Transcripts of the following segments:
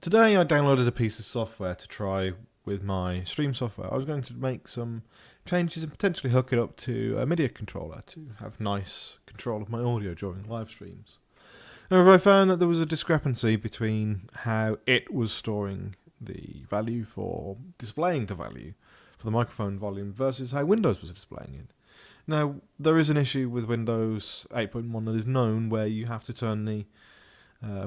Today I downloaded a piece of software to try with my stream software. I was going to make some changes and potentially hook it up to a MIDI controller to have nice control of my audio during live streams. However, I found that there was a discrepancy between how it was storing the value for displaying the value for the microphone volume versus how Windows was displaying it. Now, there is an issue with Windows 8.1 that is known where you have to turn the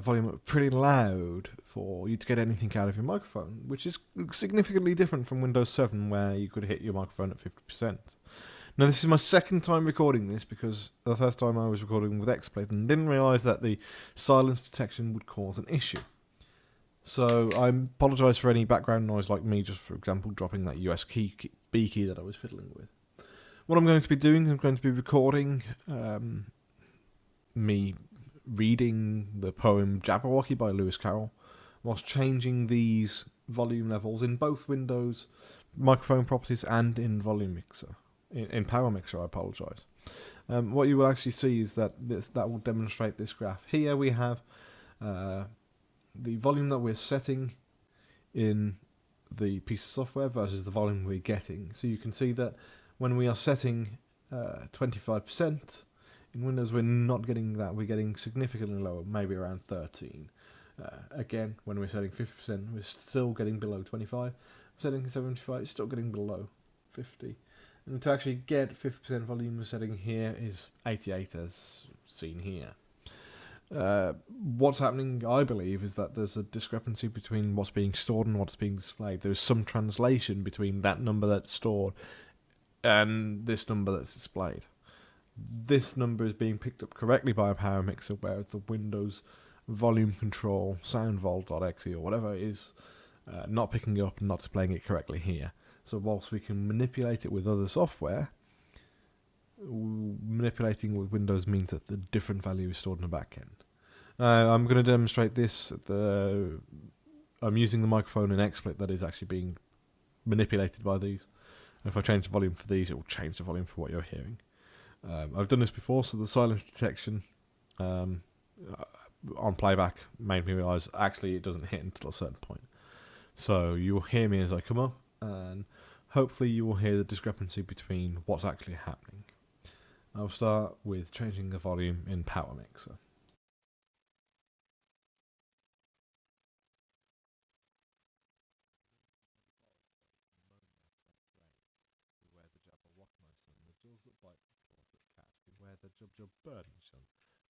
volume up pretty loud for you to get anything out of your microphone, which is significantly different from Windows 7 where you could hit your microphone at 50%. Now, this is my second time recording this because the first time I was recording with XSplit and didn't realise that the silence detection would cause an issue. So I apologise for any background noise like me, just for example, dropping that USB key that I was fiddling with. What I'm going to be doing, I'm going to be recording me reading the poem Jabberwocky by Lewis Carroll whilst changing these volume levels in both Windows microphone properties and in volume mixer. In Power Mixer, I apologise. What you will actually see is that that will demonstrate this graph. Here we have the volume that we're setting in the piece of software versus the volume we're getting. So you can see that when we are setting 25%, in Windows we're not getting that, we're getting significantly lower, maybe around 13. Again, when we're setting 50%, we're still getting below 25. Setting 75, it's still getting below 50. And to actually get 50% volume, we're setting here is 88 as seen here. What's happening, I believe, is that there's a discrepancy between what's being stored and what's being displayed. There's some translation between that number that's stored and this number that's displayed. This number is being picked up correctly by a Power Mixer, whereas the Windows volume control, soundvault.exe or whatever is not picking up and not displaying it correctly here. So whilst we can manipulate it with other software, manipulating with Windows means that the different value is stored in the back end. I'm going to demonstrate this. I'm using the microphone in XSplit that is actually being manipulated by these. If I change the volume for these, it will change the volume for what you're hearing. I've done this before, so the silence detection on playback made me realise actually it doesn't hit until a certain point. So you will hear me as I come up, and hopefully you will hear the discrepancy between what's actually happening. I'll start with changing the volume in Power Mixer. Beware the Jabberwock, my son, the jaws that bite, the claws that catch. Beware the Jub bird, my son,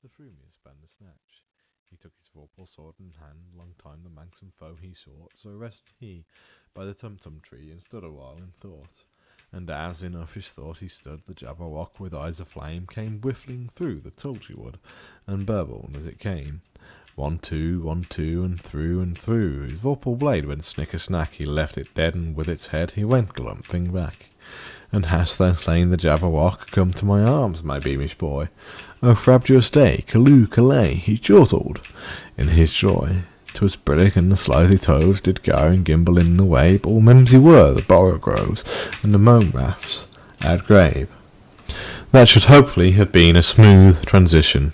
the frumious band the snatch. He took his vorpal sword in hand, long time the manxome foe he sought. So rested he by the tum-tum tree and stood a while in thought. And as in uffish thought he stood, the Jabberwock with eyes aflame came whiffling through the tulgey wood, and burbled as it came. 1, 2, 1, 2, and through and through. His vorpal blade went snicker-snack, he left it dead, and with its head he went galumphing back. And hast thou slain the Jabberwock? Come to my arms, my beamish boy. O frabjous day, callooh, callay, he chortled in his joy. 'Twas brillig, and the slithy toves did go and gimble in the wabe. All mimsy were the borogroves and the mome raffs at grave. That should hopefully have been a smooth transition.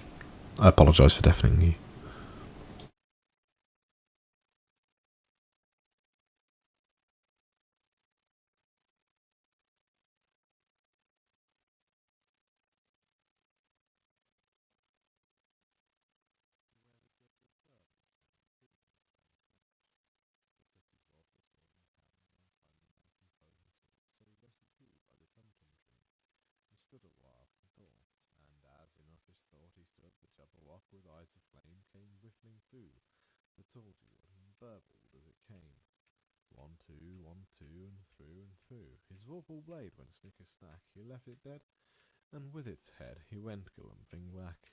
I apologise for deafening you. Stood a while and thought, and as in uffish thought he stood, the Jabberwock with eyes of flame came whiffling through the tulgey wood and burbled as it came. 1, 2, 1, 2, and through. His vorpal blade went snicker-snack, he left it dead, and with its head he went galumphing back.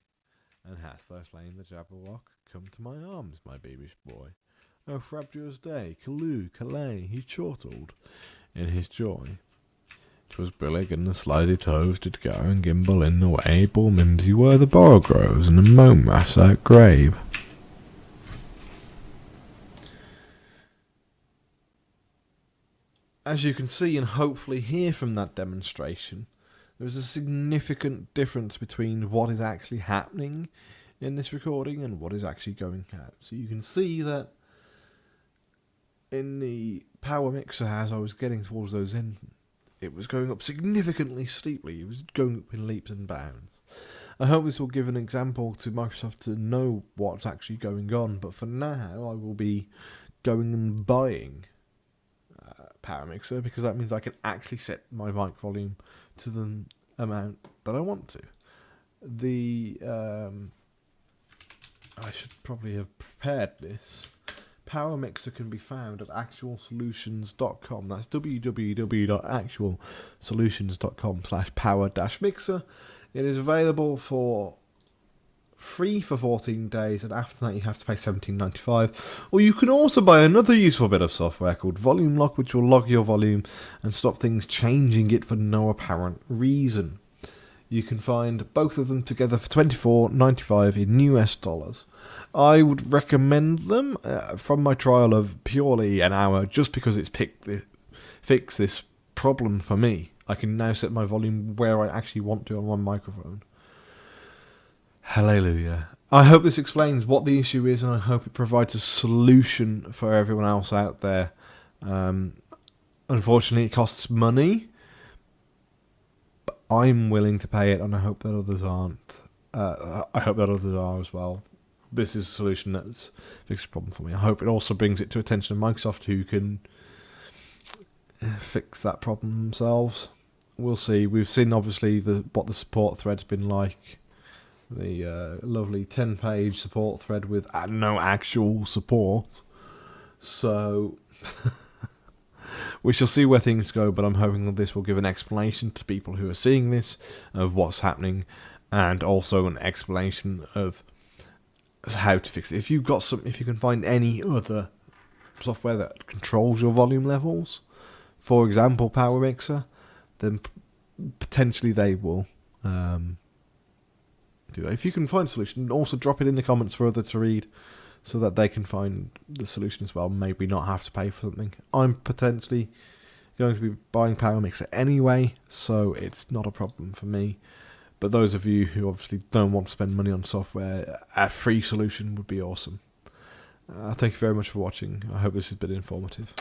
And hast thou slain the Jabberwock? Come to my arms, my beamish boy. O frabjous day, callooh, callay, he chortled in his joy. 'Twas brillig, and the slithy toves did go and gimble in the wabe. All mimsy were the borogroves and the mome raffs at grave. As you can see and hopefully hear from that demonstration, there is a significant difference between what is actually happening in this recording and what is actually going out. So you can see that in the power mixer, as I was getting towards those ends, it was going up significantly steeply. It was going up in leaps and bounds. I hope this will give an example to Microsoft to know what's actually going on, but for now I will be going and buying Power Mixer, because that means I can actually set my mic volume to the amount that I want to. I should probably have prepared this. Power Mixer can be found at actualsolutions.com. That's www.actualsolutions.com/power-mixer. It is available for free for 14 days, and after that you have to pay $17.95. Or you can also buy another useful bit of software called Volume Lock, which will log your volume and stop things changing it for no apparent reason. You can find both of them together for $24.95 in US dollars. I would recommend them from my trial of purely an hour, just because it's fixed this problem for me. I can now set my volume where I actually want to on my microphone. Hallelujah. I hope this explains what the issue is, and I hope it provides a solution for everyone else out there. Unfortunately, it costs money, but I'm willing to pay it, and I hope that others aren't. I hope that others are as well. This is a solution that's fixed the problem for me. I hope it also brings it to attention of Microsoft, who can fix that problem themselves. We'll see. We've seen obviously what the support thread's been like. The lovely 10-page support thread with no actual support. So we shall see where things go, but I'm hoping that this will give an explanation to people who are seeing this of what's happening, and also an explanation of how to fix it. If you can find any other software that controls your volume levels, for example Power Mixer, then potentially they will do that. If you can find a solution, also drop it in the comments for others to read, so that they can find the solution as well. Maybe not have to pay for something. I'm potentially going to be buying Power Mixer anyway, so it's not a problem for me. But those of you who obviously don't want to spend money on software, a free solution would be awesome. Thank you very much for watching. I hope this has been informative.